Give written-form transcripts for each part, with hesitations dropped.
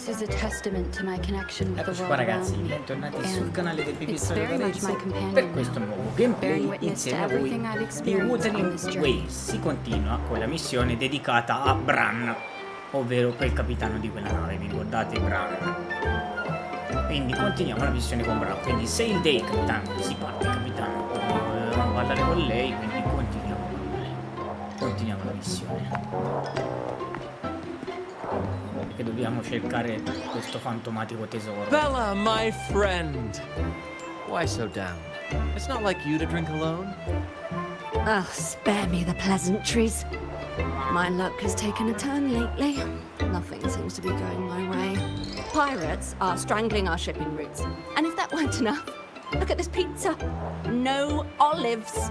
This is a testament to my connection with the Eccoci world qua around ragazzi, me. bentornati sul canale del It's Pipistrelli very much my companion per questo now, nuovo bearing gameplay witness to insieme a voi everything I've di experienced on this Wuthering journey. Ways. Si continua con la missione dedicata a Bran, ovvero quel capitano di quella nave, vi ricordate Bran? Quindi continuiamo la missione con Bran, quindi sail day capitano, si parte capitano, dobbiamo parlare con lei, quindi continuiamo la missione. Che dobbiamo cercare questo fantomatico tesoro. Bella, my friend! Why so down? It's not like you to drink alone. Oh, spare me the pleasantries. My luck has taken a turn lately. Nothing seems to be going my way. Pirates are strangling our shipping routes. And if that weren't enough, look at this pizza. No olives.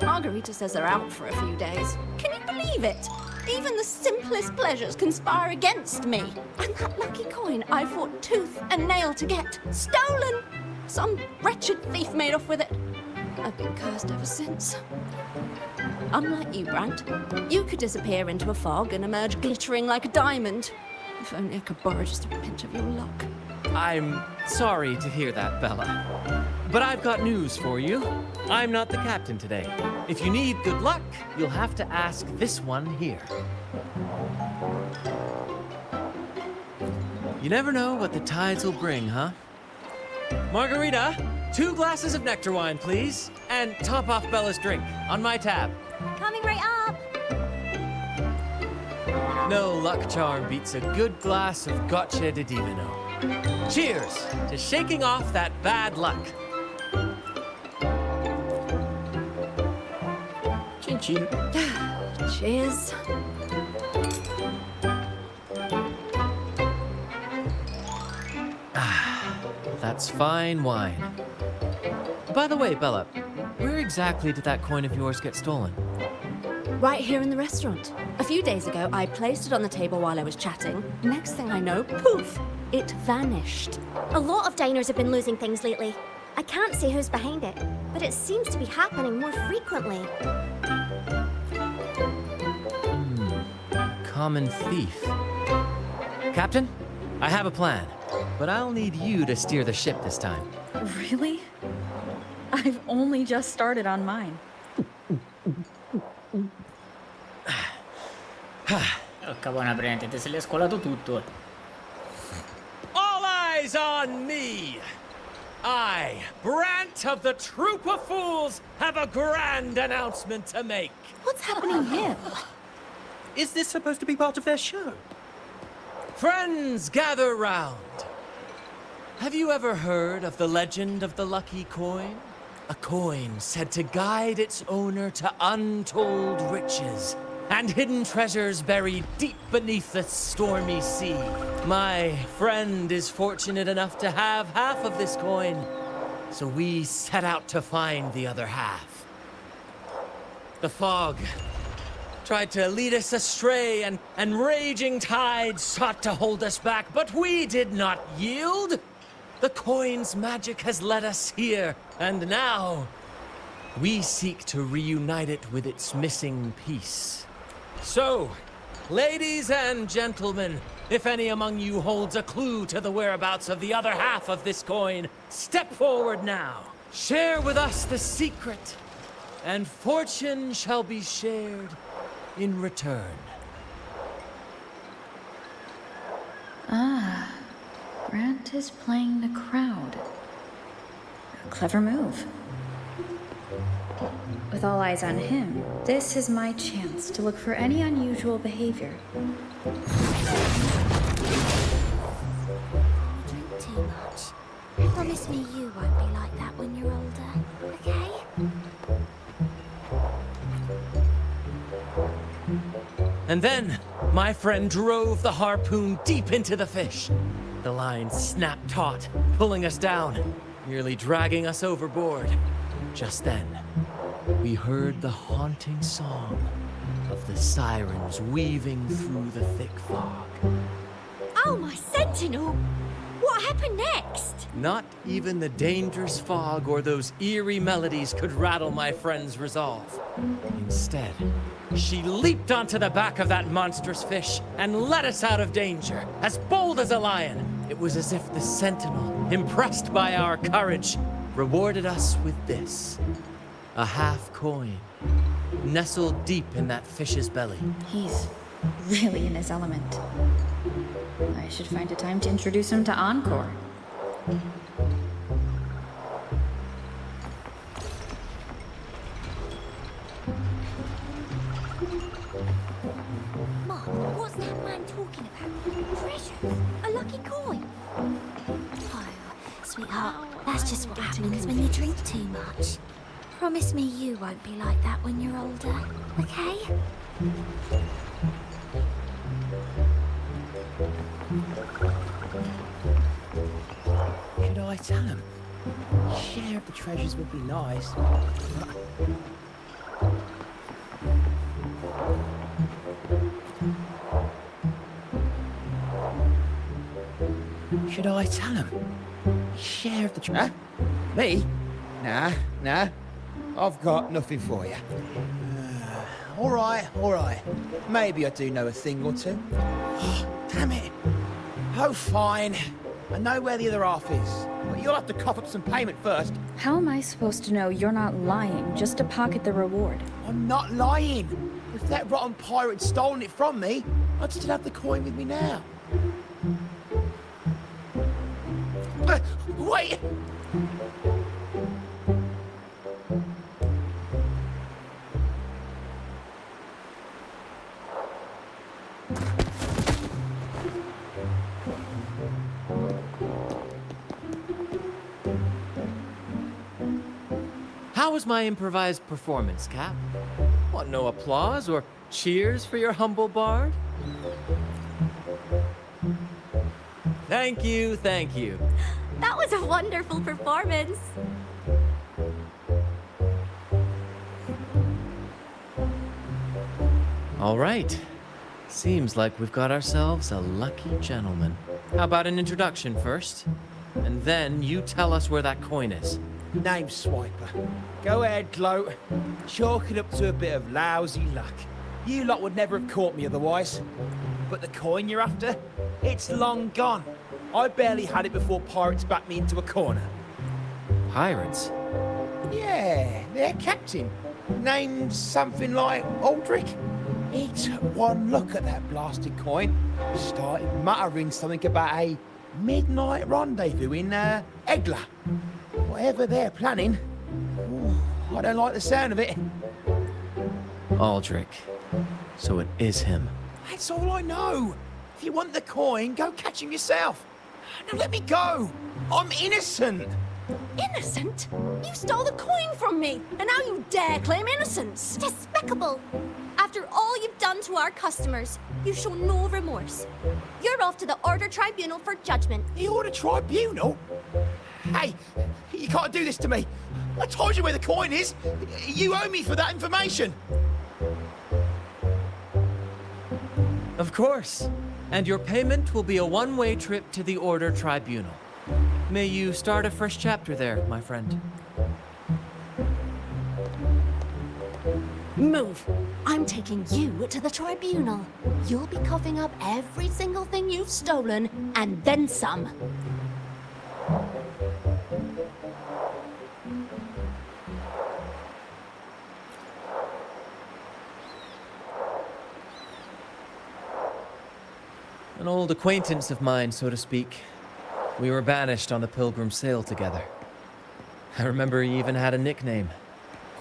Margarita says they're out for a few days. Can you believe it? Even the simplest pleasures conspire against me. And that lucky coin I fought tooth and nail to get, stolen! Some wretched thief made off with it. I've been cursed ever since. Unlike you, Brant, you could disappear into a fog and emerge glittering like a diamond. If only I could borrow just a pinch of your luck. I'm sorry to hear that, Bella. But I've got news for you. I'm not the captain today. If you need good luck, you'll have to ask this one here. You never know what the tides will bring, huh? Margarita, 2 glasses of nectar wine, please. And top off Bella's drink on my tab. Coming right up! No luck charm beats a good glass of gocce di divino. Cheers to shaking off that bad luck. Cin cin. Cheers. That's fine wine. By the way, Bella, where exactly did that coin of yours get stolen? Right here in the restaurant. A few days ago, I placed it on the table while I was chatting. Next thing I know, poof, it vanished. A lot of diners have been losing things lately. I can't say who's behind it, but it seems to be happening more frequently. Common thief. Captain, I have a plan, but I'll need you to steer the ship this time. Really? I've only just started on mine. Porca buona prende, te se l'hai scolato tutto. All eyes on me! I, Brant of the Troop of Fools, have a grand announcement to make. What's happening here? Is this supposed to be part of their show? Friends, gather round. Have you ever heard of the legend of the lucky coin? A coin said to guide its owner to untold riches and hidden treasures buried deep beneath the stormy sea. My friend is fortunate enough to have half of this coin, so we set out to find the other half. The fog tried to lead us astray, and raging tides sought to hold us back, but we did not yield. The coin's magic has led us here, and now we seek to reunite it with its missing piece. So, ladies and gentlemen, if any among you holds a clue to the whereabouts of the other half of this coin, step forward now. Share with us the secret, and fortune shall be shared in return. Ah, Brant is playing the crowd. A clever move. With all eyes on him, this is my chance to look for any unusual behavior. Drink too much. Promise me you won't be like that when you're older, okay? And then, my friend drove the harpoon deep into the fish. The line snapped taut, pulling us down, nearly dragging us overboard. Just then, we heard the haunting song of the sirens weaving through the thick fog. Oh, my sentinel! What happened next? Not even the dangerous fog or those eerie melodies could rattle my friend's resolve. Instead, she leaped onto the back of that monstrous fish and led us out of danger, as bold as a lion. It was as if the sentinel, impressed by our courage, rewarded us with this. A half coin, nestled deep in that fish's belly. He's really in his element. I should find a time to introduce him to Encore. Mom, what's that man talking about? Treasures? A lucky coin? Oh, sweetheart, that's just what happens when you drink too much. Promise me you won't be like that when you're older, okay? Should I tell him? Share of the treasures would be nice. Should I tell him? Share of the treasures. Huh? Me? Nah. I've got nothing for you. All right. Maybe I do know a thing or two. Oh, damn it. Oh, fine. I know where the other half is. But you'll have to cough up some payment first. How am I supposed to know you're not lying just to pocket the reward? I'm not lying. If that rotten pirate had stolen it from me, I'd still have the coin with me now. Wait! How was my improvised performance, Cap? What, no applause or cheers for your humble bard? Thank you. That was a wonderful performance. All right. Seems like we've got ourselves a lucky gentleman. How about an introduction first? And then you tell us where that coin is. Name's Swiper. Go ahead, gloat. Chalk it up to a bit of lousy luck. You lot would never have caught me otherwise. But the coin you're after, it's long gone. I barely had it before pirates backed me into a corner. Pirates? Yeah, their captain. Named something like Aldrich. He took one look at that blasted coin, started muttering something about a midnight rendezvous in Egla. Whatever they're planning, I don't like the sound of it. Aldrich. So it is him. That's all I know. If you want the coin, go catch him yourself. Now let me go. I'm innocent. Innocent? You stole the coin from me, and now you dare claim innocence. Despicable! After all you've done to our customers, you show no remorse. You're off to the Order Tribunal for judgment. The Order Tribunal? Hey, you can't do this to me. I told you where the coin is. You owe me for that information. Of course. And your payment will be a one-way trip to the Order Tribunal. May you start a fresh chapter there, my friend. Move. I'm taking you to the tribunal. You'll be coughing up every single thing you've stolen, and then some. An old acquaintance of mine, so to speak. We were banished on the Pilgrim Sail together. I remember he even had a nickname,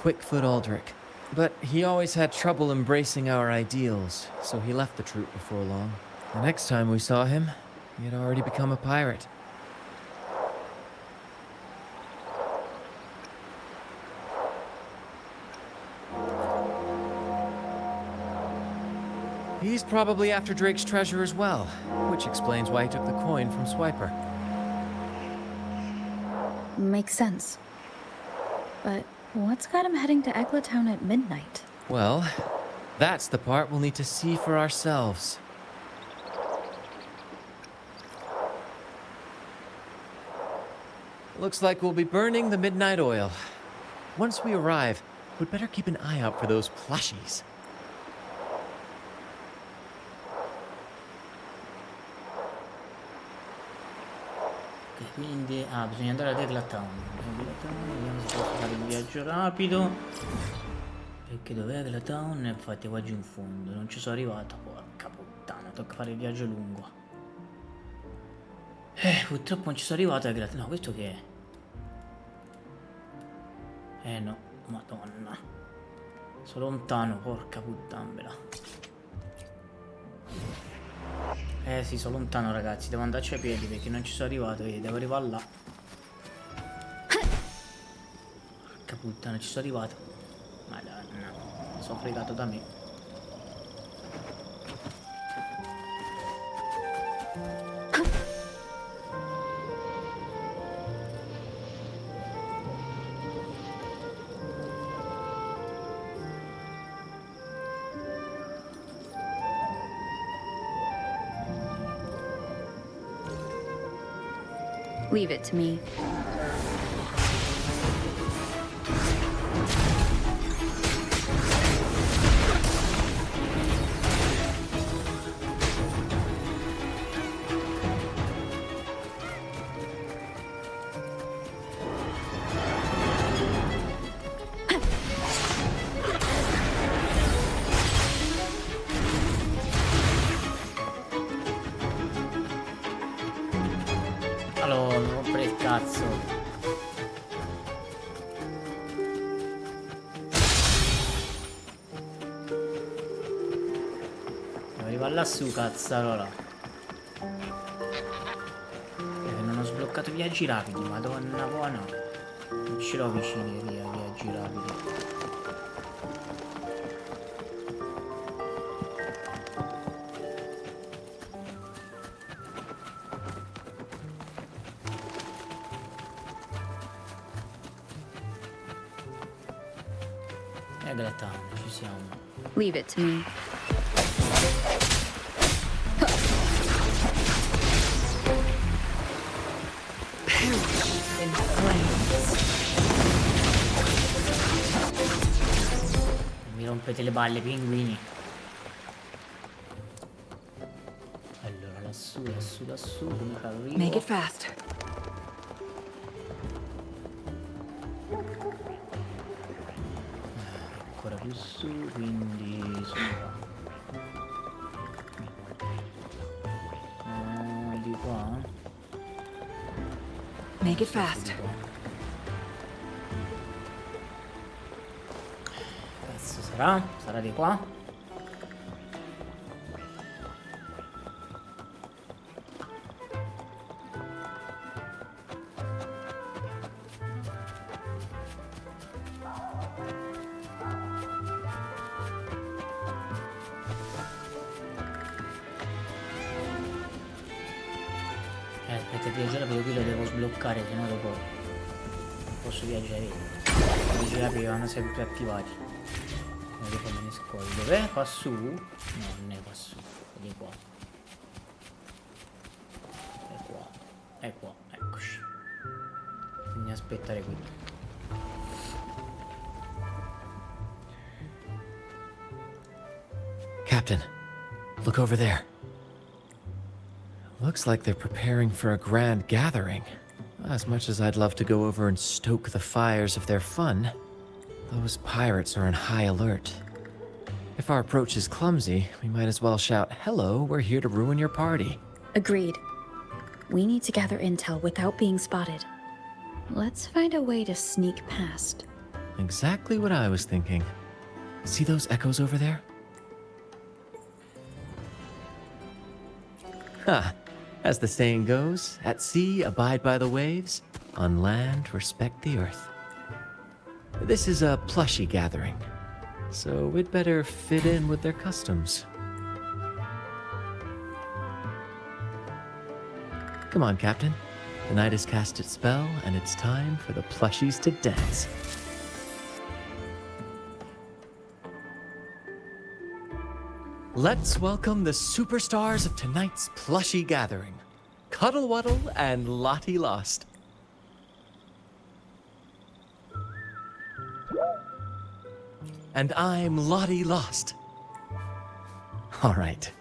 Quickfoot Aldrich. But he always had trouble embracing our ideals, so he left the troop before long. The next time we saw him, he had already become a pirate. He's probably after Drake's treasure as well, which explains why he took the coin from Swiper. Makes sense. But what's got him heading to Eglatown at midnight? Well, that's the part we'll need to see for ourselves. Looks like we'll be burning the midnight oil. Once we arrive, we'd better keep an eye out for those plushies. Ok, quindi bisogna andare a Degla Town. Vediamo se posso fare il viaggio rapido. Perché dov'è Degla Town? Infatti qua giù in fondo. Non ci sono arrivato. Porca puttana, tocca fare il viaggio lungo. Purtroppo non ci sono arrivato a Degla Town. No, questo che è? No, madonna. Sono lontano, porca puttana. Sì, sono lontano ragazzi, devo andarci a piedi perché non ci sono arrivato, vedi, devo arrivare là. Porca puttana, ci sono arrivato. Madonna, sono fregato da me. Leave it to me. Allora, non rompere il cazzo. Devo arrivare lassù, cazzarola. Non ho sbloccato i viaggi rapidi, madonna buona. Non ce l'ho vicini via, viaggi rapidi. Della town, ci siamo. Leave it to me. Mi rompete le balle, pinguini. Allora, lassù, lassù, lassù, come arrivo? Make it fast. Ancora più su, quindi sopra. Di qua. Make it fast. Cazzo sarà? Sarà di qua? Aspetta, il viaggiare perché qui lo devo sbloccare, se no dopo non posso viaggiare. I viaggi rapidi vanno sempre attivati. Non dopo me ne scordo. Dov'è? Qua su? No, non è qua su, è di qua. È qua. È qua, eccoci. Bisogna aspettare qui. Captain, look over there. Looks like they're preparing for a grand gathering. As much as I'd love to go over and stoke the fires of their fun, those pirates are on high alert. If our approach is clumsy, we might as well shout, "Hello, we're here to ruin your party." Agreed. We need to gather intel without being spotted. Let's find a way to sneak past. Exactly what I was thinking. See those echoes over there? Ha! As the saying goes, at sea abide by the waves, on land respect the earth. This is a plushie gathering, so we'd better fit in with their customs. Come on, Captain. The night has cast its spell, and it's time for the plushies to dance. Let's welcome the superstars of tonight's plushie gathering, Cuddle Wuddle and Lottie Lost. And I'm Lottie Lost. All right,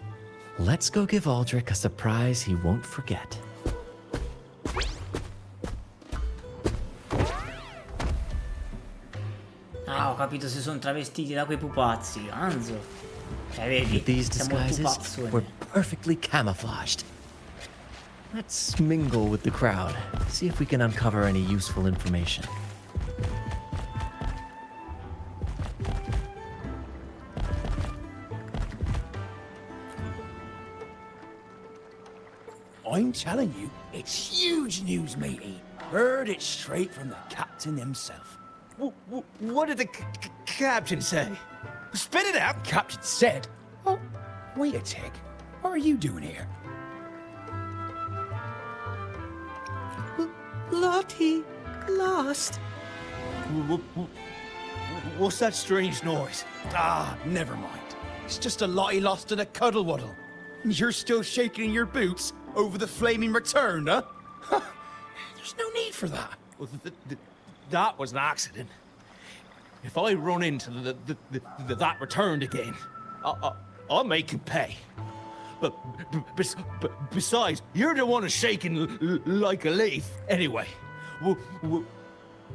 let's go give Aldrich a surprise he won't forget. Ah, ho capito, si sono travestiti da quei pupazzi, Anzo. Cioè, vedi, With these siamo disguises, pupazzoni. we're perfectly camouflaged. Let's mingle with the crowd, see if we can uncover any useful information. I'm telling you, it's huge news, matey. Heard it straight from the captain himself. What did the captain say? Spit it out! Captain said, "Oh, wait a tick. What are you doing here?" Lottie Lost. What's that strange noise? Ah, never mind. It's just a Lottie Lost and a cuddle waddle. And you're still shaking in your boots over the flaming return, huh? There's no need for that. Well, that was an accident. If I run into that returned again, I'll make him pay. But besides, you're the one who's shaking like a leaf. Anyway,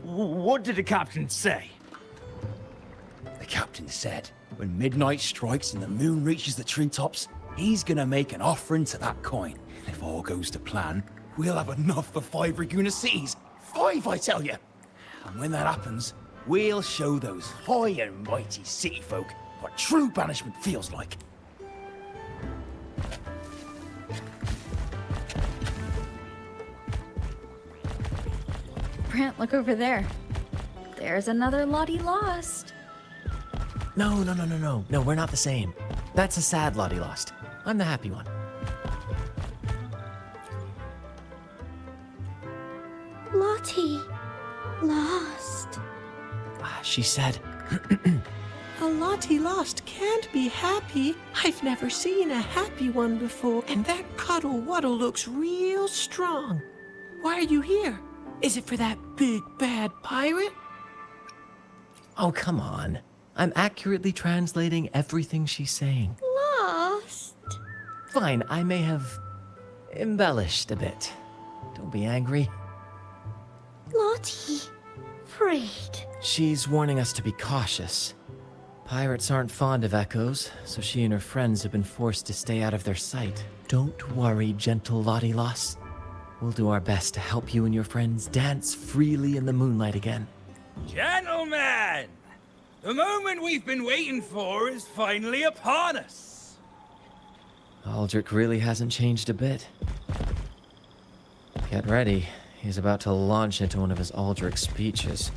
what did the captain say? The captain said, when midnight strikes and the moon reaches the treetops, he's gonna make an offering to that coin. If all goes to plan, we'll have enough for 5 Uniscitis. 5, I tell you. And when that happens, we'll show those high and mighty city folk what true banishment feels like. Brant, look over there. There's another Lottie Lost. No, we're not the same. That's a sad Lottie Lost. I'm the happy one. Lottie Lost. She said, A Lottie Lost can't be happy. I've never seen a happy one before, and that cuddle waddle looks real strong. Why are you here? Is it for that big bad pirate? oh, come on. I'm accurately translating everything she's saying. Lost? Fine, I may have embellished a bit. Don't be angry. Lottie. Afraid. She's warning us to be cautious. Pirates aren't fond of echoes, so she and her friends have been forced to stay out of their sight. Don't worry, gentle Lottie Lost. We'll do our best to help you and your friends dance freely in the moonlight again. Gentlemen! The moment we've been waiting for is finally upon us. Aldrich really hasn't changed a bit. Get ready. He's about to launch into one of his Aldrich speeches.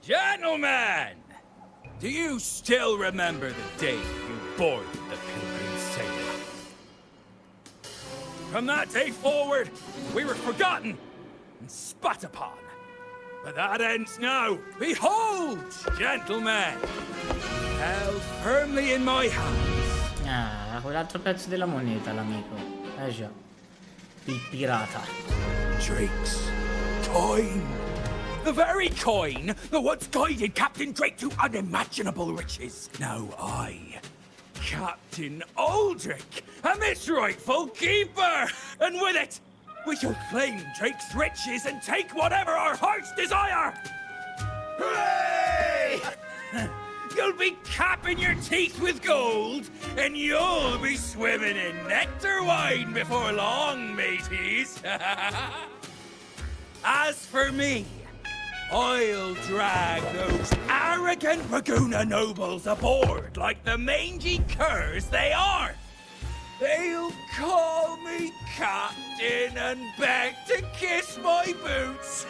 Gentlemen! Do you still remember the day you boarded the Pilgrim Sailor? From that day forward, we were forgotten and spat upon. But that ends now. Behold, gentlemen, held firmly in my hands. Ah, quell'altro pezzo della moneta, l'amico. Già. Il pirata. Drake's coin. The very coin that once guided Captain Drake to unimaginable riches. Now I, Captain Aldrich, am its rightful keeper. And with it, we shall claim Drake's riches and take whatever our hearts desire. Hooray! You'll be capping your teeth with gold, and you'll be swimming in nectar wine before long, mateys. As for me, I'll drag those arrogant Raguna nobles aboard like the mangy curs they are. They'll call me captain and beg to kiss my boots.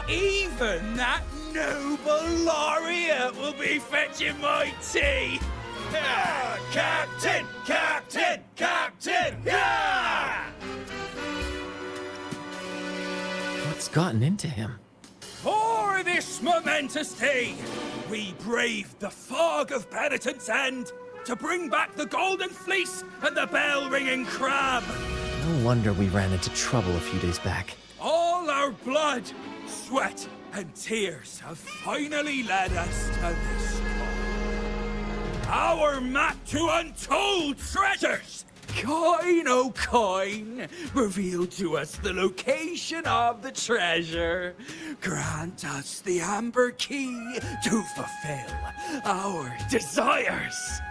Even that noble laureate will be fetching my tea. Ah, Captain! Captain! Captain! Yeah! What's gotten into him? For this momentous day, we braved the fog of penitence and to bring back the golden fleece and the bell-ringing crab. No wonder we ran into trouble a few days back. All our blood, sweat, and tears have finally led us to this point. Our map to untold treasures! Coin, oh coin, reveal to us the location of the treasure. Grant us the amber key to fulfill our desires.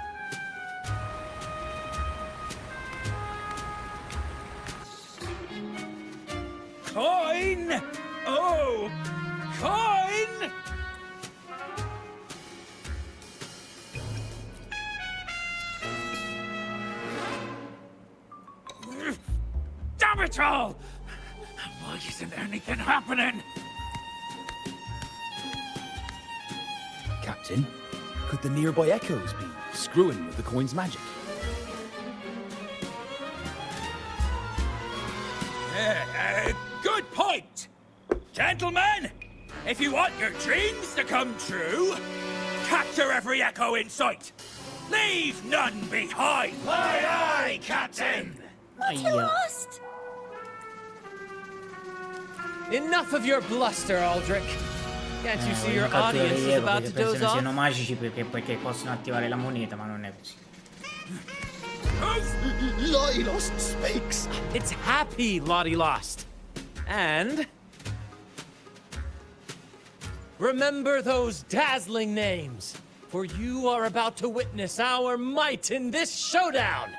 Coin! Oh, coin! Damn it all! Why isn't anything happening? Captain, could the nearby echoes be screwing with the coin's magic? Good point! Gentlemen, if you want your dreams to come true, capture every echo in sight. Leave none behind. Aye, aye, Captain! Aia. Lost! Enough of your bluster, Aldrich. Can't you see your Voglio audience is dietro about perché to doze pensano off? siano magici perché possono attivare la moneta, ma non è così. Lottie Lost speaks! It's happy, Lottie Lost. And remember those dazzling names, for you are about to witness our might in this showdown.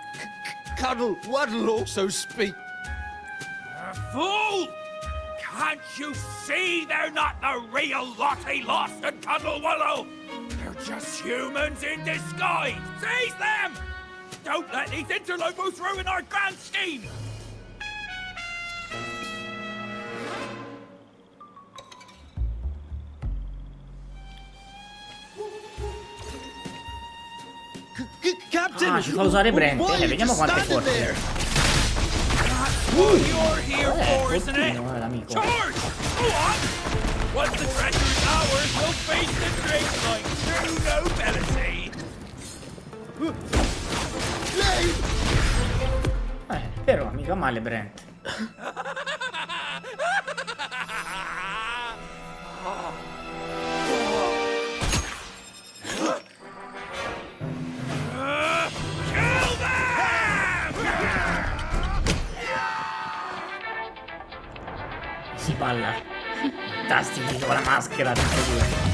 Cuddle Waddle also speak. Fool! Can't you see they're not the real Lottie Lost and Cuddle Wallow? They're just humans in disguise. Seize them! Don't let these interlopers ruin our grand scheme! Captain! Ah, ci fa usare Brent. Vediamo quanto è forte. You're here for, isn't it? Fortino, l'amico. Charge! Go on! Once the treasure is ours, we'll face the drink like true nobility. Però mica male Brent. Kill them! Si balla. Fantastici con la maschera, tutte e due.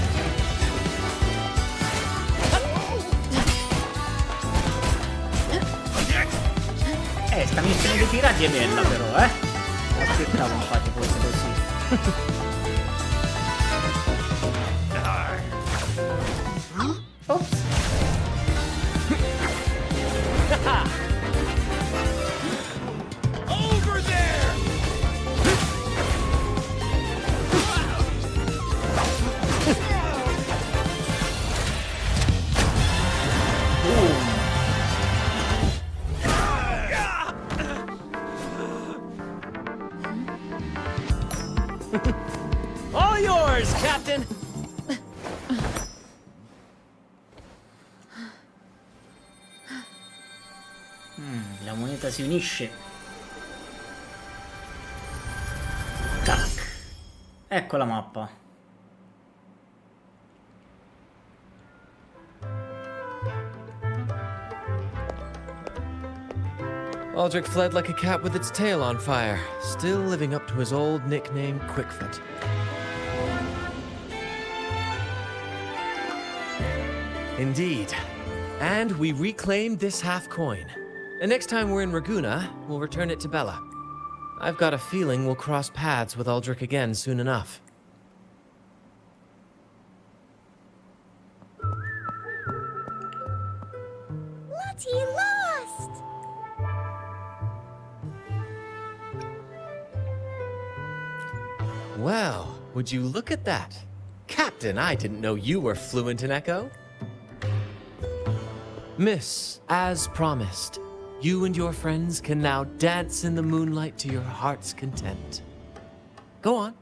Sta missione dei pirati è bella però, aspettavo infatti fosse così. Ops. Over there! All yours, Captain. La moneta si unisce. Tac. Ecco la mappa. Aldrich fled like a cat with its tail on fire, still living up to his old nickname, Quickfoot. Indeed. And we reclaimed this half coin. And next time we're in Raguna, we'll return it to Bella. I've got a feeling we'll cross paths with Aldrich again soon enough. Lottie lost! Well, would you look at that? Captain, I didn't know you were fluent in Echo. Miss, as promised, you and your friends can now dance in the moonlight to your heart's content. Go on.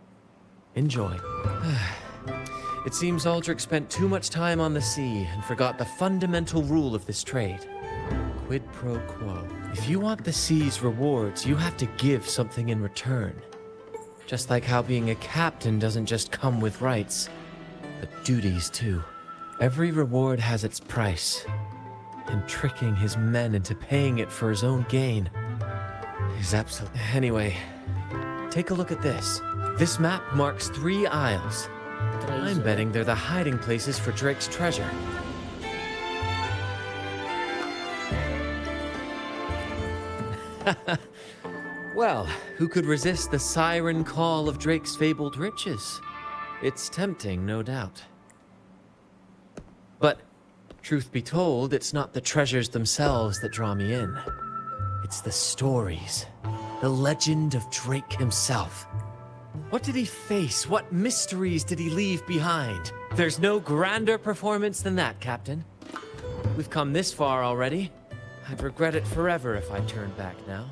Enjoy. It seems Aldrich spent too much time on the sea and forgot the fundamental rule of this trade. Quid pro quo. If you want the sea's rewards, you have to give something in return. Just like how being a captain doesn't just come with rights, but duties too. Every reward has its price, and tricking his men into paying it for his own gain is absolute. Anyway, take a look at this. This map marks 3 isles. I'm betting they're the hiding places for Drake's treasure. Well, who could resist the siren call of Drake's fabled riches? It's tempting, no doubt. But, truth be told, it's not the treasures themselves that draw me in. It's the stories. The legend of Drake himself. What did he face? What mysteries did he leave behind? There's no grander performance than that, Captain. We've come this far already. I'd regret it forever if I turned back now.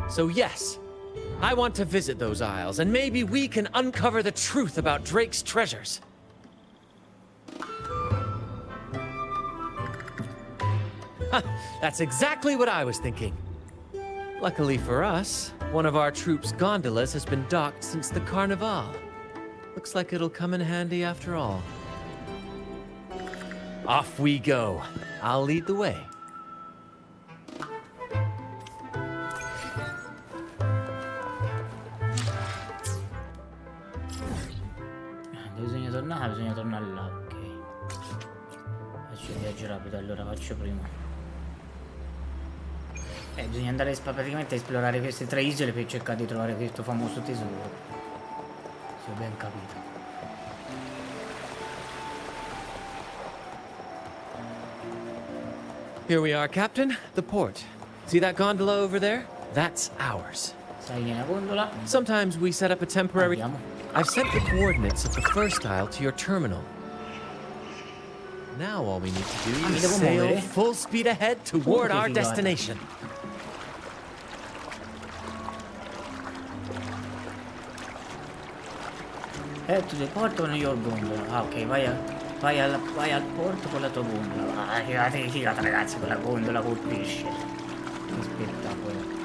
So yes, I want to visit those isles, and maybe we can uncover the truth about Drake's treasures. That's exactly what I was thinking. Luckily for us, one of our troops' gondolas has been docked since the Carnival. Looks like it'll come in handy after all. Off we go. I'll lead the way. Bisogna tornare là, ok. Faccio il viaggio rapido, allora faccio prima. Bisogna andare praticamente a esplorare queste 3 isole per cercare di trovare questo famoso tesoro. Se ho ben capito. Here we are, Captain. The port. See that gondola over there? That's ours. Sali nella gondola. Sometimes we set up a temporary... Andiamo. I've sent the coordinates of the first isle to your terminal. Now all we need to do is sail full speed ahead toward our destination. To the port on your gondola. Ah, ok, vai al porto con la tua gondola. Ah, che figata ragazzi, con la gondola col pesce. Che spettacolo.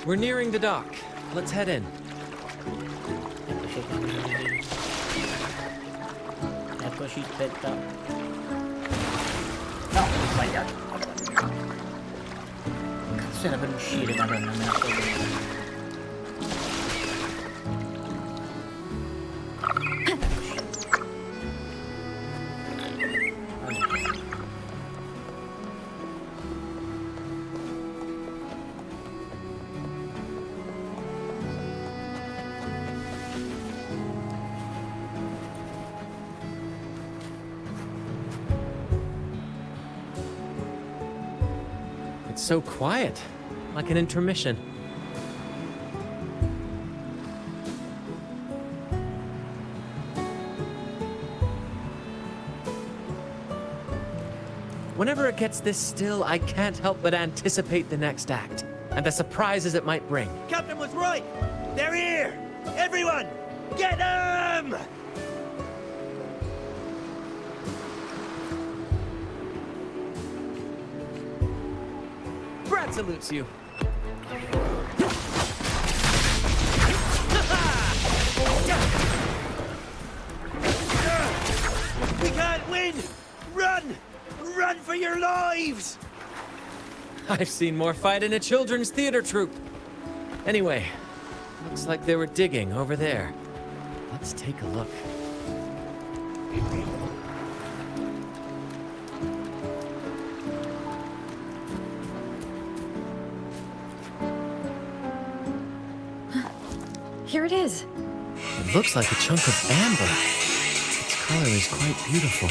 We're nearing the dock. Let's head in. Eccoci, aspetta. No, ho sbagliato. Cazzo era per uscire, madonna mia. It's so quiet, like an intermission. Whenever it gets this still, I can't help but anticipate the next act, and the surprises it might bring. Captain was right! They're here! Everyone! Get them! Brad salutes you. We can't win! Run! Run for your lives! I've seen more fight in a children's theater troupe. Anyway, looks like they were digging over there. Let's take a look. Here it is. It looks like a chunk of amber. Its color is quite beautiful.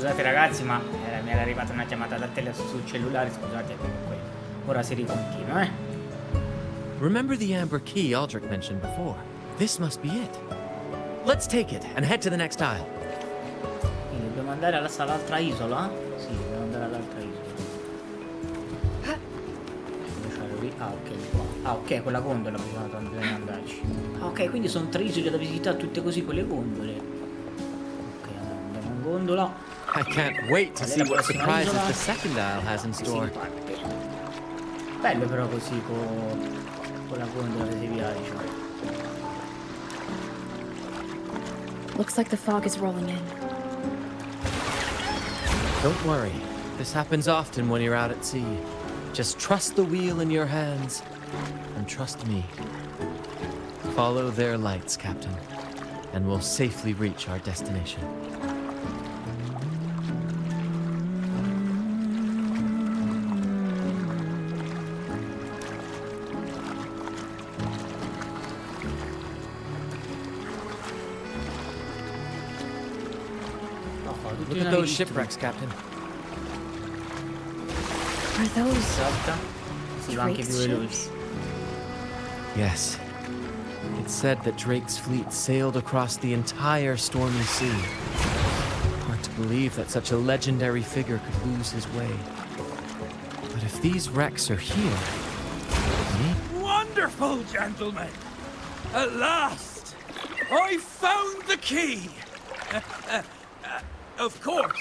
Scusate ragazzi, ma mi era arrivata una chiamata dal telefono sul cellulare, scusate, comunque. Ora si ricontinua, Remember the amber key Aldrich mentioned before? This must be it. Let's take it and head to the next isle. Quindi dobbiamo andare all'altra isola? Sì, dobbiamo andare all'altra isola. Ah, ok, qua. Ah, ok, quella gondola bisogna andarci. Ah, ok, quindi sono 3 isole da visitare tutte così con le gondole. Ok, andiamo in gondola. I can't wait to see what surprises the second isle has in store. Bello però così con la gondola che si viaggia. Looks like the fog is rolling in. Don't worry. This happens often when you're out at sea. Just trust the wheel in your hands and trust me. Follow their lights, Captain, and we'll safely reach our destination. Look at those shipwrecks, Captain. Are those Si va anche più veloci. Yes. It's said that Drake's fleet sailed across the entire stormy sea. Hard to believe that such a legendary figure could lose his way. But if these wrecks are here, Wonderful, gentlemen! At last! I found the key! Of course,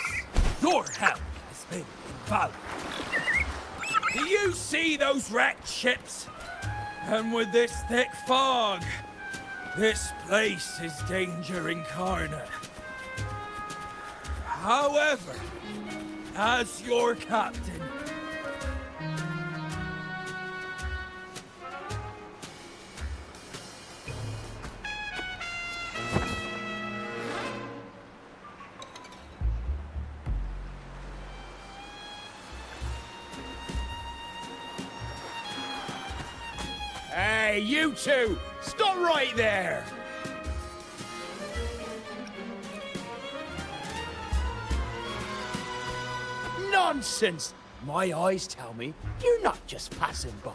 your help has been invaluable. Do you see those wrecked ships? And with this thick fog, this place is danger incarnate. However, as your captain, Hey, you two! Stop right there! Nonsense! My eyes tell me you're not just passing by.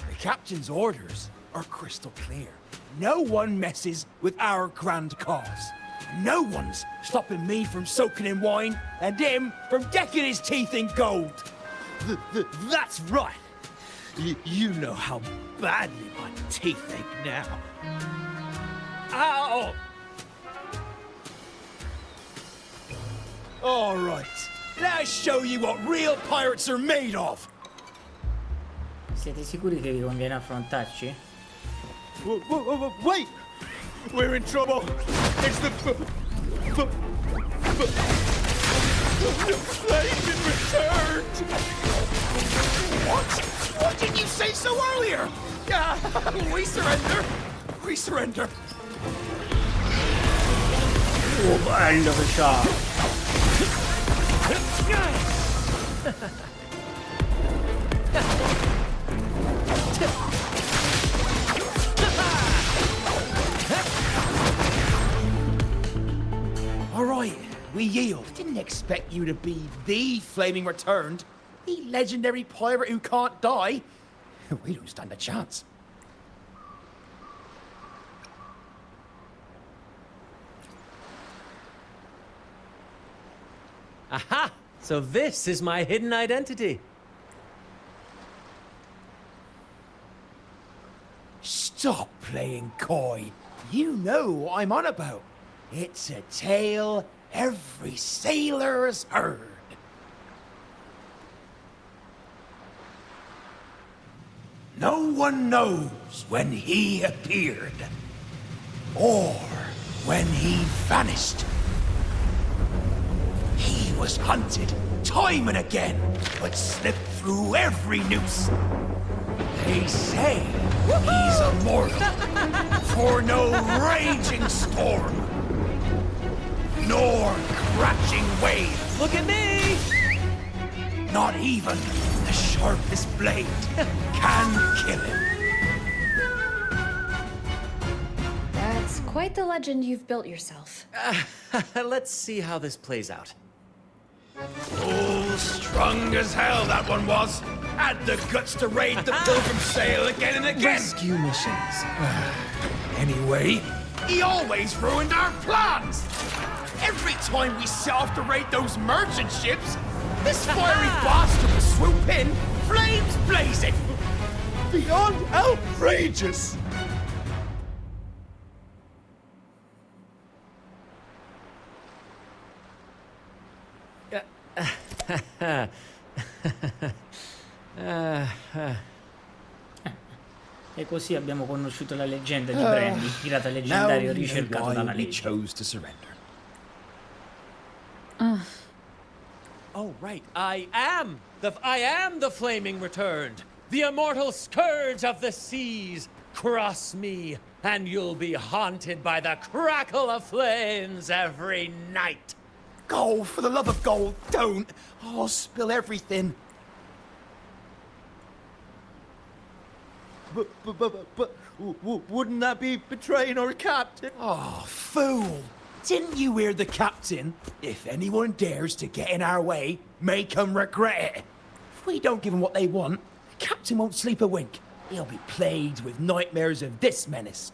The captain's orders are crystal clear. No one messes with our grand cause. No one's stopping me from soaking in wine and him from decking his teeth in gold. That's right. You know how badly my teeth ache now. Ow! All right, let's show you what real pirates are made of. Siete sicuri che vi conviene affrontarci? Wait! We're in trouble. It's the plane been returned. What? What did you say so earlier? We surrender. We surrender. Oh, bello che c'ha! All right, we yield. Didn't expect you to be the flaming returned, the legendary pirate who can't die. We don't stand a chance. aha! So this is my hidden identity. Stop playing coy. You know what I'm on about. It's a tale every sailor's heard. No one knows when he appeared, or when he vanished. He was hunted time and again, but slipped through every noose. They say he's immortal, for no raging storm, nor crashing wave. Look at me! Not even the sharpest blade can kill him. That's Quite the legend you've built yourself. Let's see how this plays out. Oh, strong as hell that one was. Had the guts to raid the Pilgrim Sail again and again. Rescue missions. Anyway, he always ruined our plans. Every time we set off to raid those merchant ships, this fiery bastard would swoop in, flames blazing. Beyond outrageous. E così abbiamo conosciuto la leggenda di Brandy, pirata leggendario ricercato dalla legge. chose to surrender. Oh, right. I am the flaming returned. The immortal scourge of the seas. Cross me, and you'll be haunted by the crackle of flames every night. Gold, for the love of gold, don't! I'll spill everything. But wouldn't that be betraying our captain? Oh, fool! Didn't you hear the captain? If anyone dares to get in our way, make 'em regret it. If we don't give 'em what they want, the captain won't sleep a wink. He'll be plagued with nightmares of this menace.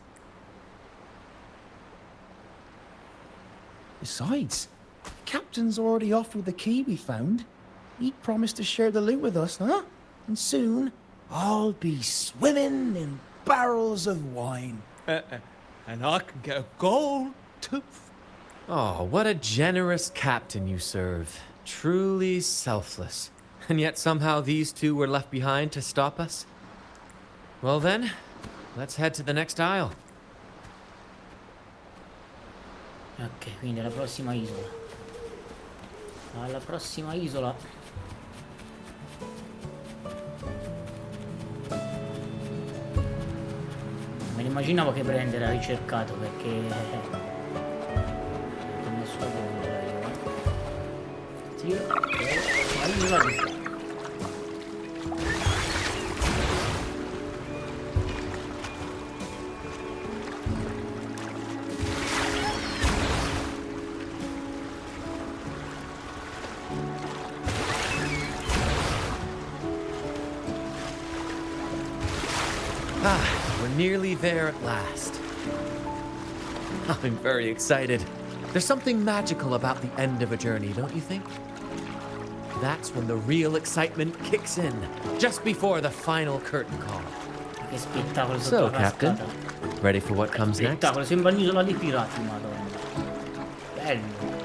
Besides, the captain's already offered the key we found. He promised to share the loot with us, huh? And soon, I'll be swimming in barrels of wine. And I can get a gold tooth. Oh, what a generous captain you serve. Truly selfless. And yet somehow these two were left behind to stop us? Well then, let's head to the next isle. Ok, quindi alla prossima isola. Alla prossima isola. Me l'immaginavo che Brand era ricercato perché ho messo la bomba io. Sì, vado. We're nearly there at last. I'm very excited. There's something magical about the end of a journey, don't you think? That's when the real excitement kicks in, just before the final curtain call. Che spettacolo sotto So, la Captain, cascata. ready for what comes next? Spettacolo, sembra un'isola dei pirati, madonna. Bello.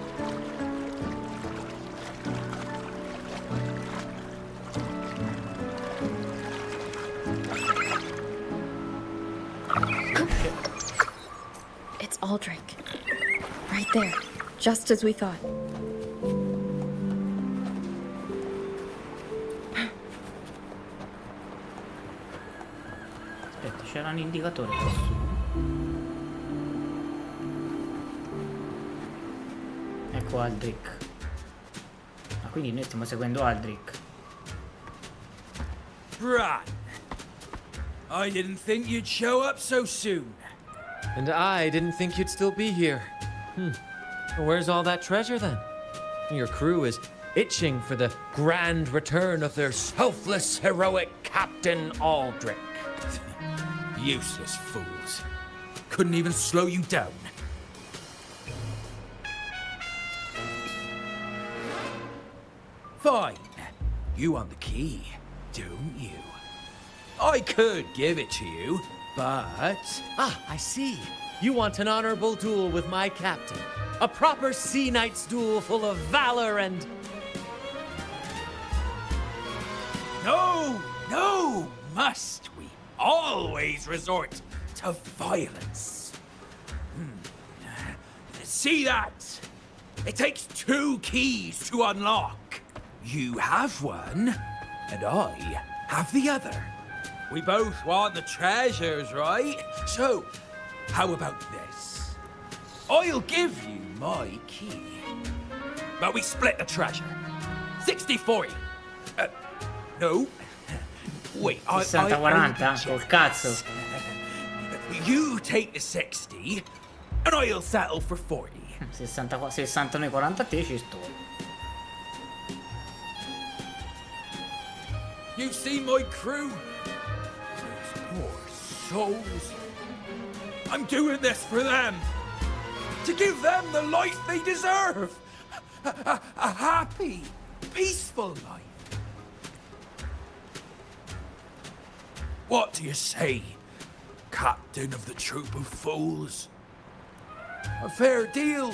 It's Aldrich. Right there. Just as we thought. Aspetta, c'era un indicatore lassù. Ecco Aldrich. Ah, quindi noi stiamo seguendo Aldrich. Bran, I didn't think you'd show up so soon. And I didn't think you'd still be here. Where's all that treasure then? Your crew is itching for the grand return of their selfless, heroic Captain Aldrich. Useless fools. Couldn't even slow you down. Fine. You want the key, don't you? I could give it to you, but... Ah, I see. You want an honorable duel with my captain. A proper sea knight's duel full of valor and... No, must we always resort to violence? See that? It takes 2 keys to unlock. You have one, and I have the other. We both want the treasures, right? So, how about this? I'll give you my key, but we split the treasure. 60-40. No. Wait, I 60-40, col cazzo. You take the 60, and I'll settle for 40. 60 noi 40 a te ci sto. You see my crew? Those poor souls. I'm doing this for them. To give them the life they deserve. A happy, peaceful life. What do you say, Captain of the Troop of Fools? A fair deal,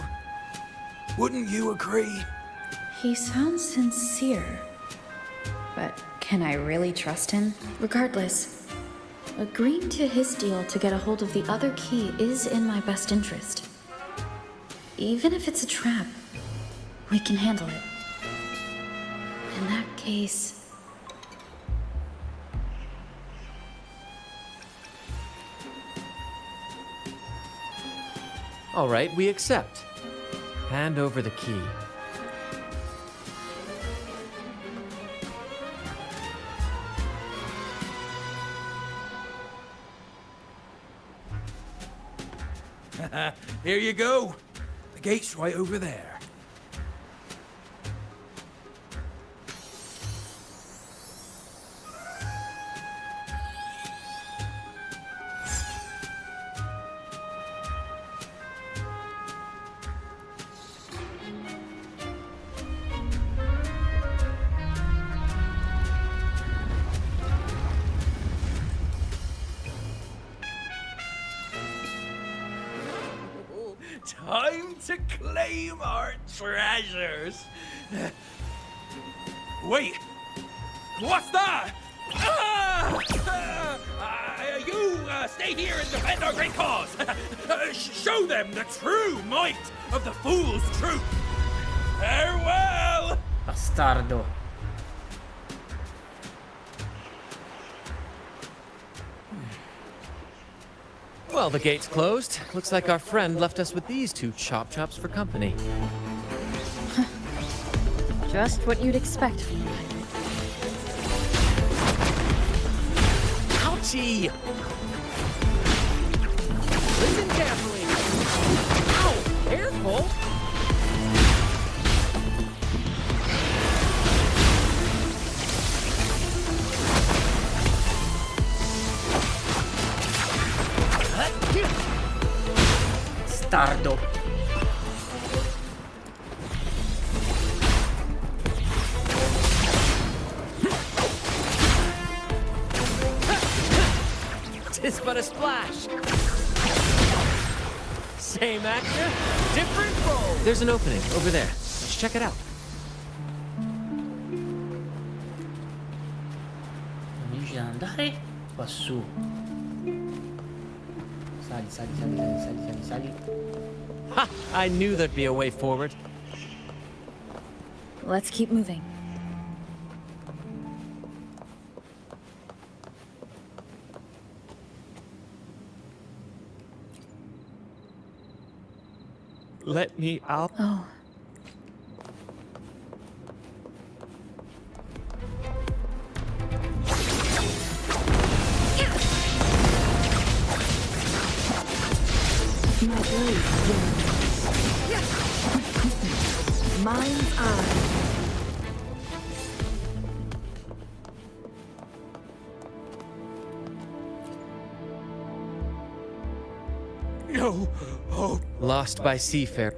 wouldn't you agree? He sounds sincere. But can I really trust him? Regardless, agreeing to his deal to get a hold of the other key is in my best interest. Even if it's a trap, we can handle it. In that case... All right, we accept. Hand over the key. Here you go. The gate's right over there. Time to claim our treasures. Wait, what's that? You stay here and defend our great cause. Show them the true might of the Fool's Troop. Farewell. Bastardo. Well, the gate's closed. Looks like our friend left us with these two chop-chops for company. Just what you'd expect from me. Ouchie! Listen carefully! Ow! Careful! Bastardo. Tis but a splash. Same actor, different role. There's an opening over there. Let's check it out. Amici da andare qua su. Sali, sali, sali, sali, sali, sali. Ha! I knew there'd be a way forward. Let's keep moving. Let me out. Oh. My blade burns. Mind's eye. No hope. Lost by seafarer.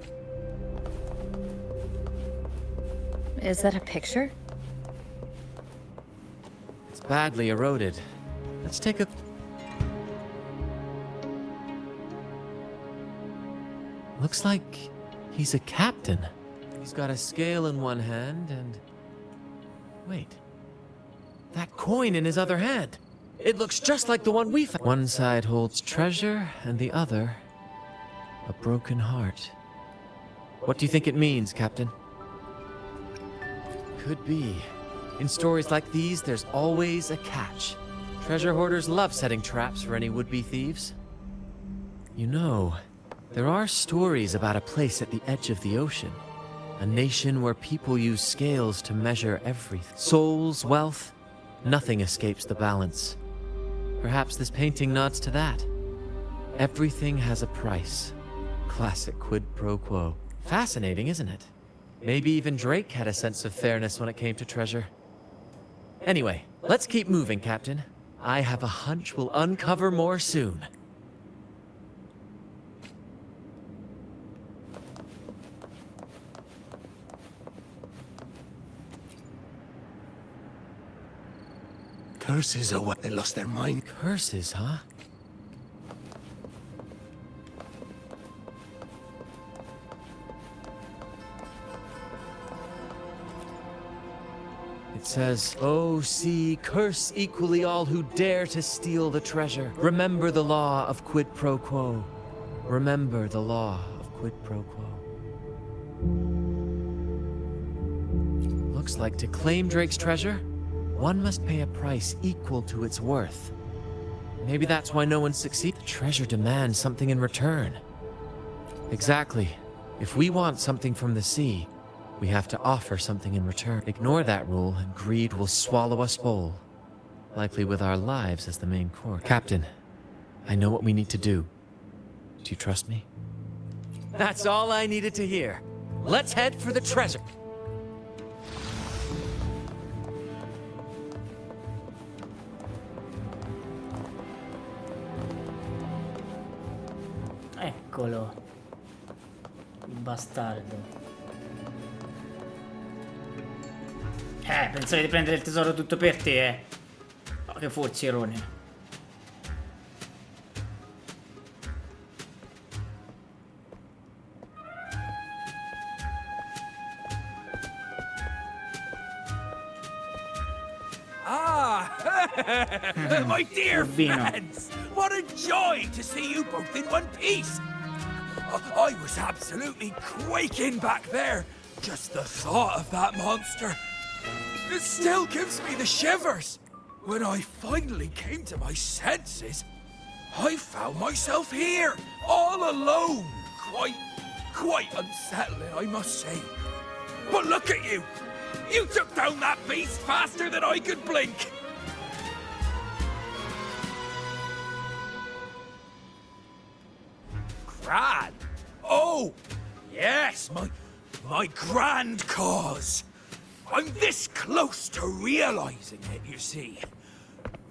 Is that a picture? It's badly eroded. Let's take a... Looks like he's a captain. He's got a scale in one hand and... Wait. That coin in his other hand. It looks just like the one we found. One side holds treasure and the other... a broken heart. What do you think it means, Captain? Could be. In stories like these, there's always a catch. Treasure hoarders love setting traps for any would-be thieves. You know, there are stories about a place at the edge of the ocean. A nation where people use scales to measure everything. Souls, wealth, nothing escapes the balance. Perhaps this painting nods to that. Everything has a price. Classic quid pro quo. Fascinating, isn't it? Maybe even Drake had a sense of fairness when it came to treasure. Anyway, let's keep moving, Captain. I have a hunch we'll uncover more soon. Curses are what they lost their mind. Curses, huh? It says, "Oh, see, curse equally all who dare to steal the treasure. Remember the law of quid pro quo. Remember the law of quid pro quo." Looks like to claim Drake's treasure, one must pay a price equal to its worth. Maybe that's why no one succeeds. The treasure demands something in return. Exactly. If we want something from the sea, we have to offer something in return. Ignore that rule, and greed will swallow us whole. Likely with our lives as the main course. Captain, I know what we need to do. Do you trust me? That's all I needed to hear. Let's head for the treasure. Eccolo. Il bastardo. Pensavi di prendere il tesoro tutto per te, eh? Oh, che forzierone. My dear Urbino. friends! What a joy to see you both in one piece! I was absolutely quaking back there. Just the thought of that monster. It still gives me the shivers. When I finally came to my senses, I found myself here, all alone. Quite unsettling, I must say. But look at you! You took down that beast faster than I could blink! Grand? Oh, yes, my grand cause. I'm this close to realizing it, you see.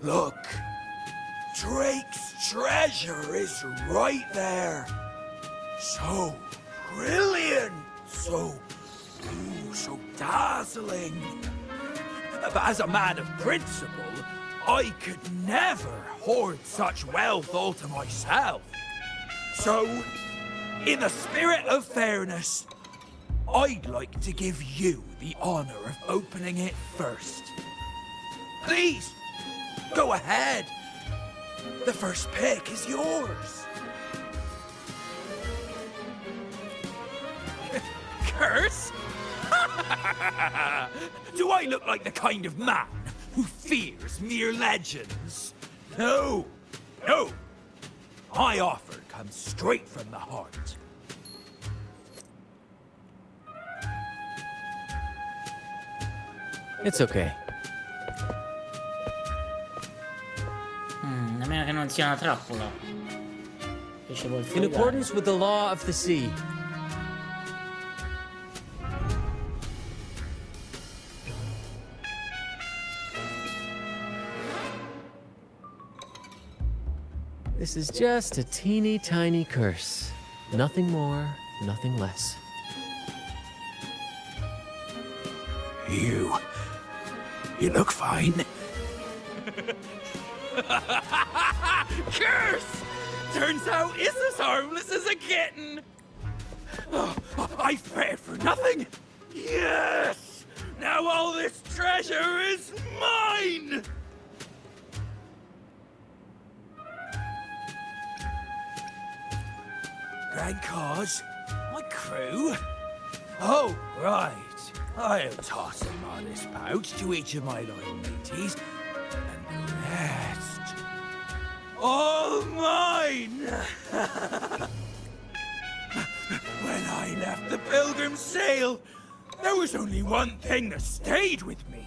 Look, Drake's treasure is right there. So brilliant, so dazzling. But as a man of principle, I could never hoard such wealth all to myself. So, in the spirit of fairness, I'd like to give you the honor of opening it first. Please, go ahead. The first pick is yours. Curse? Do I look like the kind of man who fears mere legends? No. My offer comes straight from the heart. It's okay. A meno che non sia una trappola. Ricevo il In fregare. accordance with the law of the sea, this is just a teeny tiny curse. Nothing more, nothing less. You look fine. Curse! Turns out it's as harmless as a kitten. Oh, I fared for nothing. Yes! Now all this treasure is mine! Grand cause? My crew? Oh, right. I'll toss a modest pouch to each of my loyal mateys, and the rest, all mine! When I left the Pilgrim's Sail, there was only one thing that stayed with me.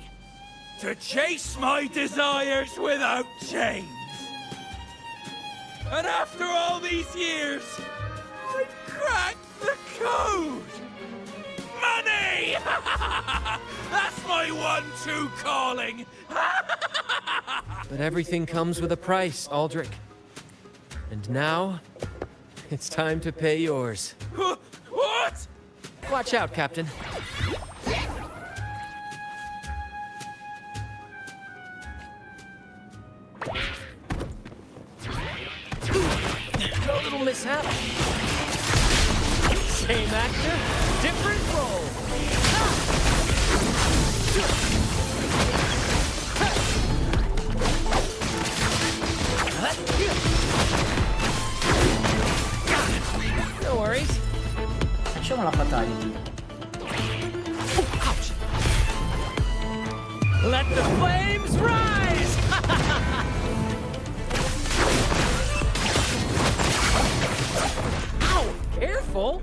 To chase my desires without chains. And after all these years, I've cracked the code! Money! That's my one-true calling! But everything comes with a price, Aldrich. And now, it's time to pay yours. What? Watch out, Captain. No little mishap. Same actor, different role. No worries. Facciamo la fatality. Ouch. Let the flames rise! Ow! Careful!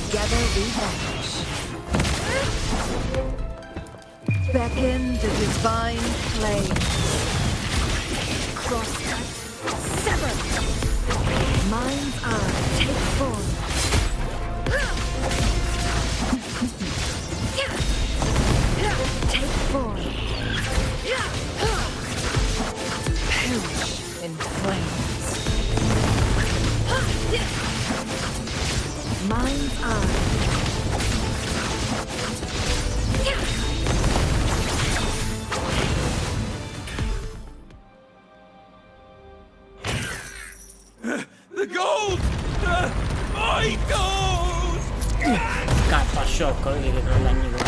Together we vanish. Beckon the divine flame. Crosscut, sever. Mind's eye, take form. Take form. Perish in flames. Mind's eye. The gold! My gold! Scappa, sciocco, vedi che non guadagni qua.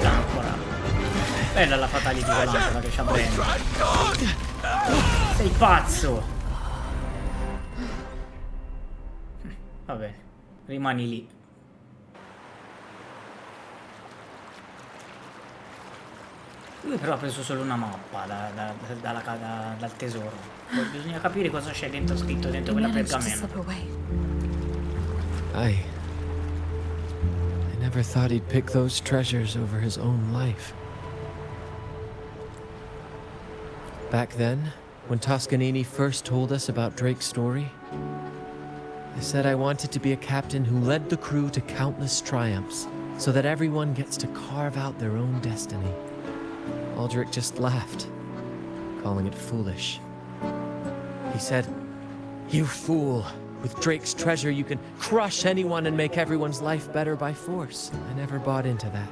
Ancora. Bella la fatality quell'ancora che c'ha bene. Sei pazzo! Va bene, rimani lì. Lui però ha preso solo una mappa dal tesoro. Poi bisogna capire cosa c'è dentro scritto dentro quella pergamena. I never thought he'd pick those treasures over his own life. Back then, when Toscanini first told us about Drake's story, I said I wanted to be a captain who led the crew to countless triumphs, so that everyone gets to carve out their own destiny. Aldrich just laughed, calling it foolish. He said, "You fool! With Drake's treasure you can crush anyone and make everyone's life better by force." I never bought into that.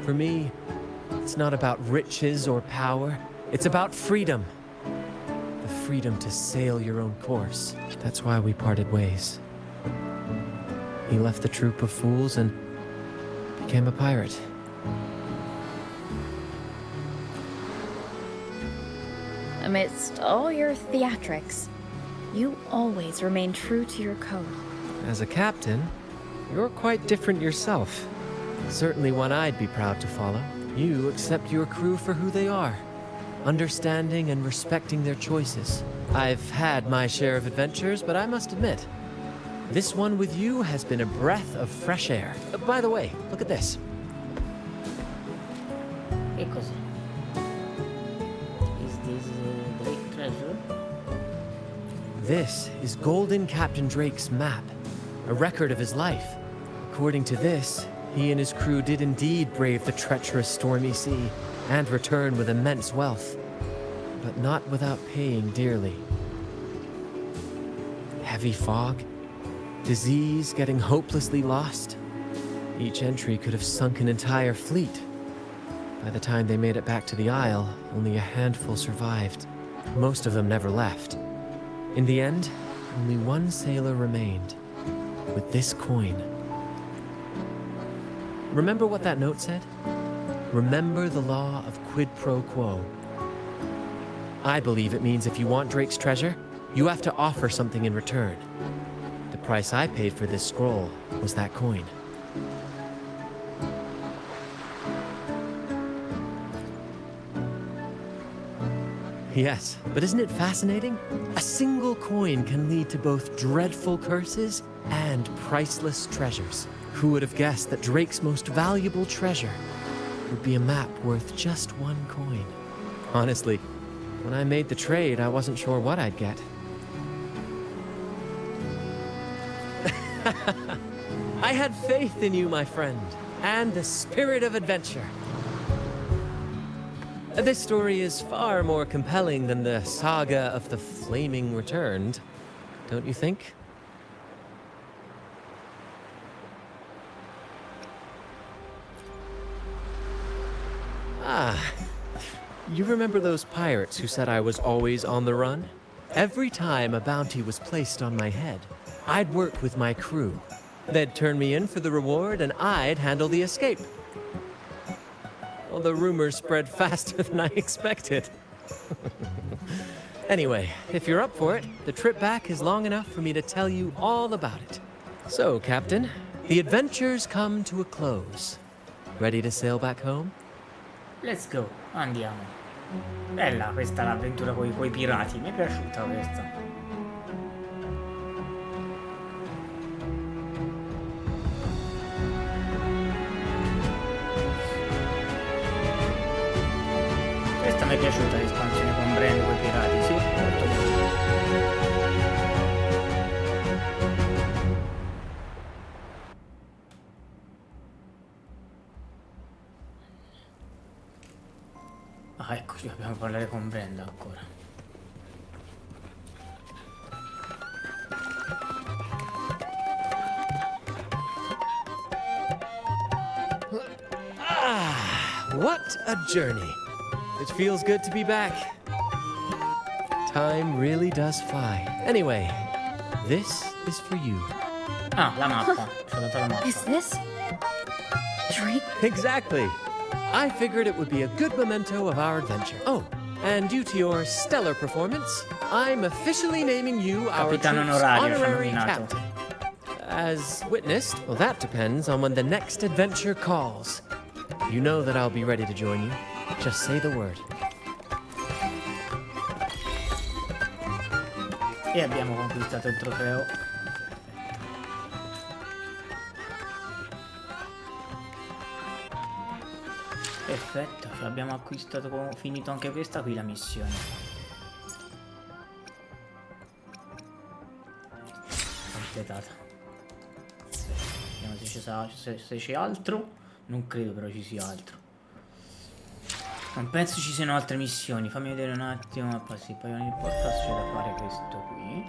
For me, it's not about riches or power. It's about freedom. The freedom to sail your own course. That's why we parted ways. He left the troop of fools and became a pirate. Amidst all your theatrics, you always remain true to your code. As a captain, you're quite different yourself. Certainly one I'd be proud to follow. You accept your crew for who they are, understanding and respecting their choices. I've had my share of adventures, but I must admit, this one with you has been a breath of fresh air. By the way, look at this. Che cos'è? Is this Drake treasure? This is Golden Captain Drake's map, a record of his life. According to this, he and his crew did indeed brave the treacherous stormy sea and return with immense wealth, but not without paying dearly. Heavy fog, disease, getting hopelessly lost. Each entry could have sunk an entire fleet. By the time they made it back to the Isle, only a handful survived. Most of them never left. In the end, only one sailor remained, with this coin. Remember what that note said? Remember the law of quid pro quo. I believe it means if you want Drake's treasure, you have to offer something in return. The price I paid for this scroll was that coin. Yes, but isn't it fascinating? A single coin can lead to both dreadful curses and priceless treasures. Who would have guessed that Drake's most valuable treasure would be a map worth just 1 coin. Honestly, when I made the trade, I wasn't sure what I'd get. I had faith in you, my friend, and the spirit of adventure. This story is far more compelling than the saga of the Flaming Returned, don't you think? Ah, you remember those pirates who said I was always on the run? Every time a bounty was placed on my head, I'd work with my crew. They'd turn me in for the reward and I'd handle the escape. Well, the rumors spread faster than I expected. Anyway, if you're up for it, the trip back is long enough for me to tell you all about it. So, Captain, the adventures come to a close. Ready to sail back home? Let's go, andiamo. Bella questa l'avventura coi pirati, mi è piaciuta questa. Questa mi è piaciuta, l'espansione con Bran coi pirati, sì, molto bene. Ah, eccoci, dobbiamo parlare con Brenda ancora. Ah, what a journey. It feels good to be back. Time really does fly. Anyway, this is for you. Ah, la mappa. Ci ho dato la mappa. Is this Drake? Exactly. I figured it would be a good memento of our adventure. Oh, and due to your stellar performance, I'm officially naming you our Capitano troop's onorario, honorary ci hanno nominato. captain. As witnessed, well, that depends on when the next adventure calls. You know that I'll be ready to join you. Just say the word. E abbiamo conquistato il trofeo. Perfetto, ci abbiamo acquistato, finito anche questa qui la missione. Completata. Vediamo se c'è altro. Non credo però ci sia altro. Non penso ci siano altre missioni. Fammi vedere un attimo. Ma sì, poi ogni podcast c'è da fare questo qui.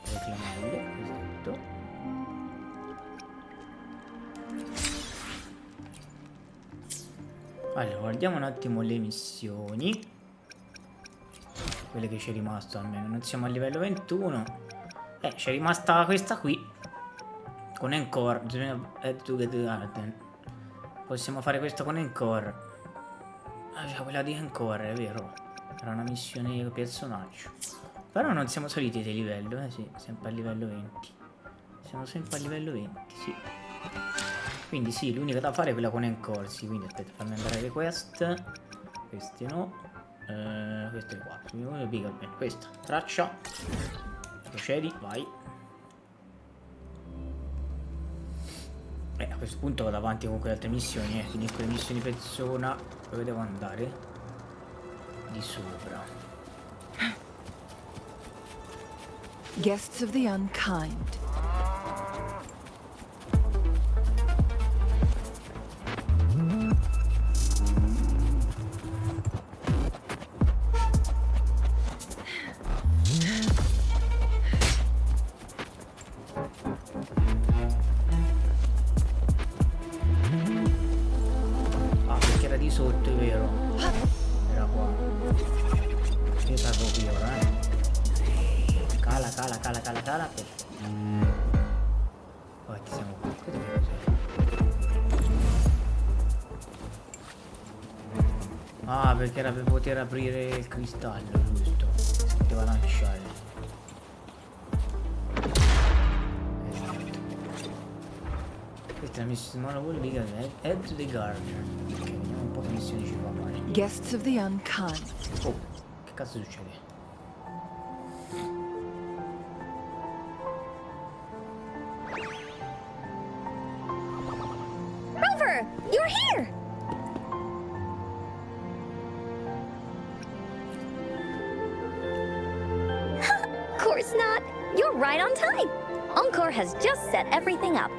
Reclamarlo, esatto. Allora, guardiamo un attimo le missioni. Quelle che ci è rimasto almeno. Non siamo a livello 21. C'è rimasta questa qui. Con Encore. Possiamo fare questa con Encore. Ah, c'è quella di Encore, è vero. Era una missione personaggio. Però non siamo saliti di livello, sì. Sempre a livello 20. Siamo sempre a livello 20, sì. Quindi sì, l'unica da fare è quella con Encore, sì. Quindi aspetta, fammi andare alle quest. Queste no. Queste qua. Questa. Traccia. Procedi, vai. A questo punto vado avanti con quelle altre missioni, finisco le missioni persona. Dove devo andare? Di sopra. Guests of the unkind. Cala, perfetto. Poi siamo qui. Ah, perché era per poter aprire il cristallo, giusto? Si poteva lanciare. Esatto. Questa è la missione nuova politica. Head to the Garden. Ok, vediamo un po' che missioni ci fa fare. Guests of the unkind. Oh, che cazzo succede? course not. You're right on time. Encore has just set everything up.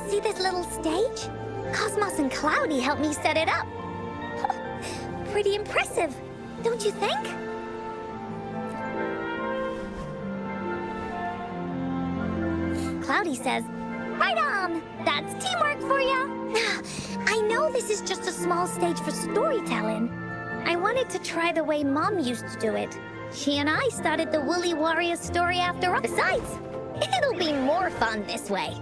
See this little stage? Cosmos and Cloudy helped me set it up. Pretty impressive, don't you think? Cloudy says, right on! That's teamwork for ya! I know this is just a small stage for storytelling. I wanted to try the way Mom used to do it. She and I started the Woolly Warrior story after all. Besides, it'll be more fun this way.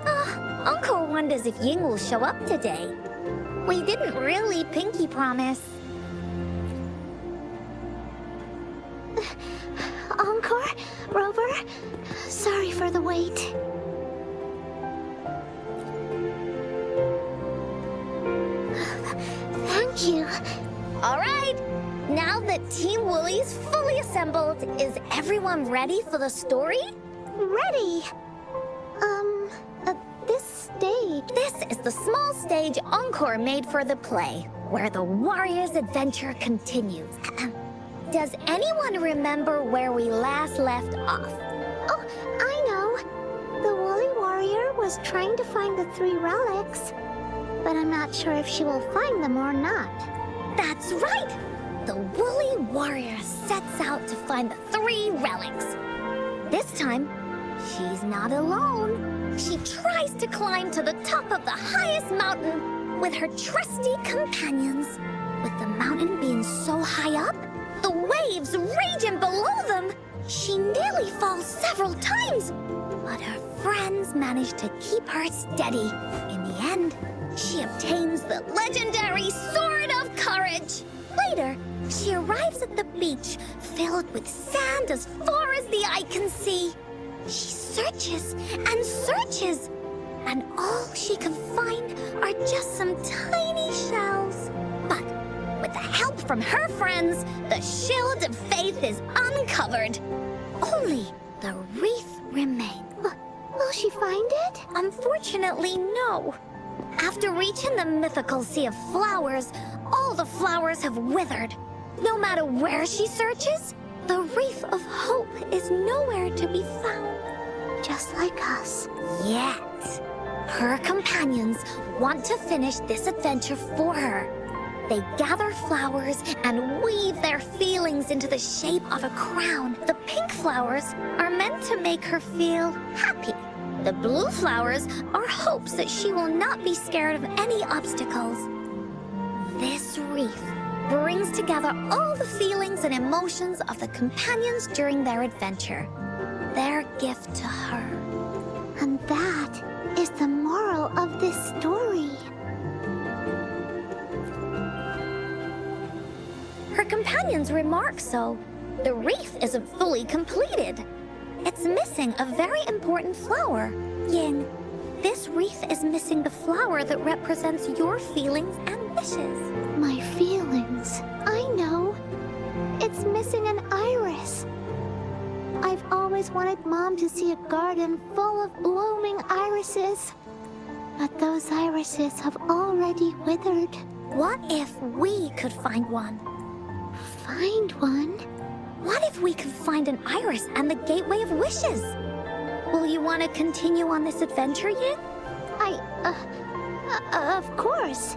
Encore wonders if Ying will show up today. We didn't really pinky promise. Encore? Rover? Sorry for the wait. Thank you. All right. Now that Team Woolly's fully assembled, is everyone ready for the story? Ready. This stage. This is the small stage Encore made for the play, where the warrior's adventure continues. Does anyone remember where we last left off? Oh, I know. The Woolly Warrior was trying to find the 3 relics, but I'm not sure if she will find them or not. That's right! The Woolly Warrior sets out to find the 3 relics. This time, she's not alone. She tries to climb to the top of the highest mountain with her trusty companions. With the mountain being so high up, the waves raging below them, she nearly falls several times. But her friends manage to keep her steady. In the end, she obtains the legendary Sword of Courage. Later, she arrives at the beach filled with sand as far as the eye can see. She searches and searches, and all she can find are just some tiny shells. But with the help from her friends, the shield of faith is uncovered. Only the wreath remains. Will she find it? Unfortunately, no. After reaching the mythical sea of flowers, all the flowers have withered. No matter where she searches, the wreath of hope is nowhere to be found. Just like us. Yet, her companions want to finish this adventure for her. They gather flowers and weave their feelings into the shape of a crown. The pink flowers are meant to make her feel happy. The blue flowers are hopes that she will not be scared of any obstacles. This wreath brings together all the feelings and emotions of the companions during their adventure. Their gift to her. And that is the moral of this story. Her companions remark so. The wreath isn't fully completed. It's missing a very important flower. Ying, this wreath is missing the flower that represents your feelings and wishes. My feelings? I know. It's missing an iris. I've always wanted Mom to see a garden full of blooming irises. But those irises have already withered. What if we could find one? Find one? What if we could find an iris and the Gateway of Wishes? Will you want to continue on this adventure yet? Of course.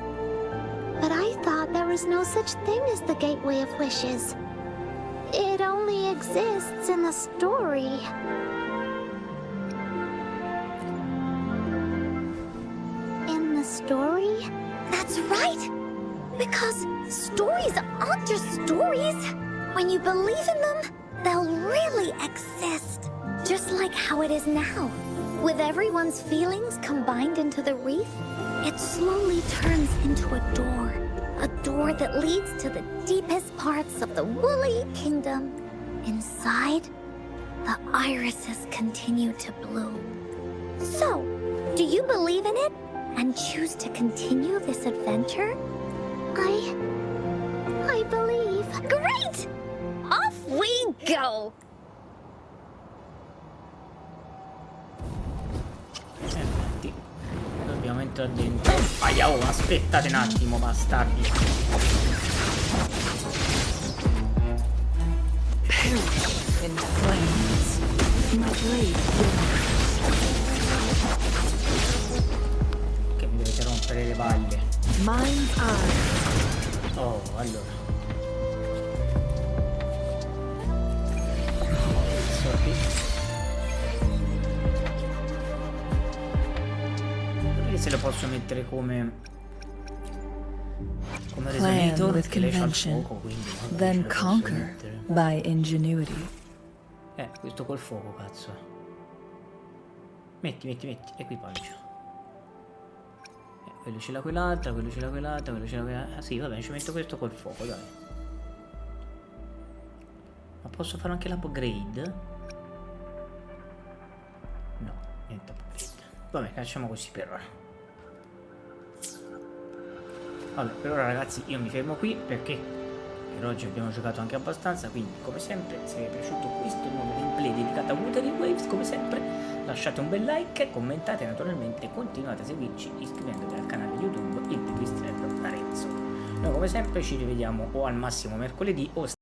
But I thought there was no such thing as the Gateway of Wishes. It only exists in the story. In the story? That's right! Because stories aren't just stories. When you believe in them, they'll really exist. Just like how it is now. With everyone's feelings combined into the wreath, it slowly turns into a door. A door that leads to the deepest parts of the Woolly Kingdom. Inside, the irises continue to bloom. So, do you believe in it and choose to continue this adventure? I believe. Great! Off we go! Metti. Dobbiamo entrare dentro. Aia, oh, aspettate un attimo, bastardi. Perish in flames. My blade Che mi dovete rompere le palle. Mind's eye. Oh, allora. Sorry. Vedete se lo posso mettere come Plan resonator, with che lei c'ha il convention, fuoco, quindi magari ce then lo posso conquer mettere. by ingenuity. Questo col fuoco, cazzo. Metti, equipaggio. Quello ce l'ha quell'altra, quello ce l'ha quell'altra, quello ce l'ha quell'altra. Ah sì, vabbè, ci metto questo col fuoco, dai. Ma posso fare anche l'upgrade? No, niente upgrade. Vabbè, facciamo così per ora. Vabbè, per ora ragazzi io mi fermo qui perché per oggi abbiamo giocato anche abbastanza, quindi come sempre se vi è piaciuto questo nuovo gameplay dedicato a Wuthering Waves, come sempre lasciate un bel like, commentate naturalmente, continuate a seguirci iscrivendovi al canale YouTube il Pipistrelli Arezzo. Noi come sempre ci rivediamo o al massimo mercoledì o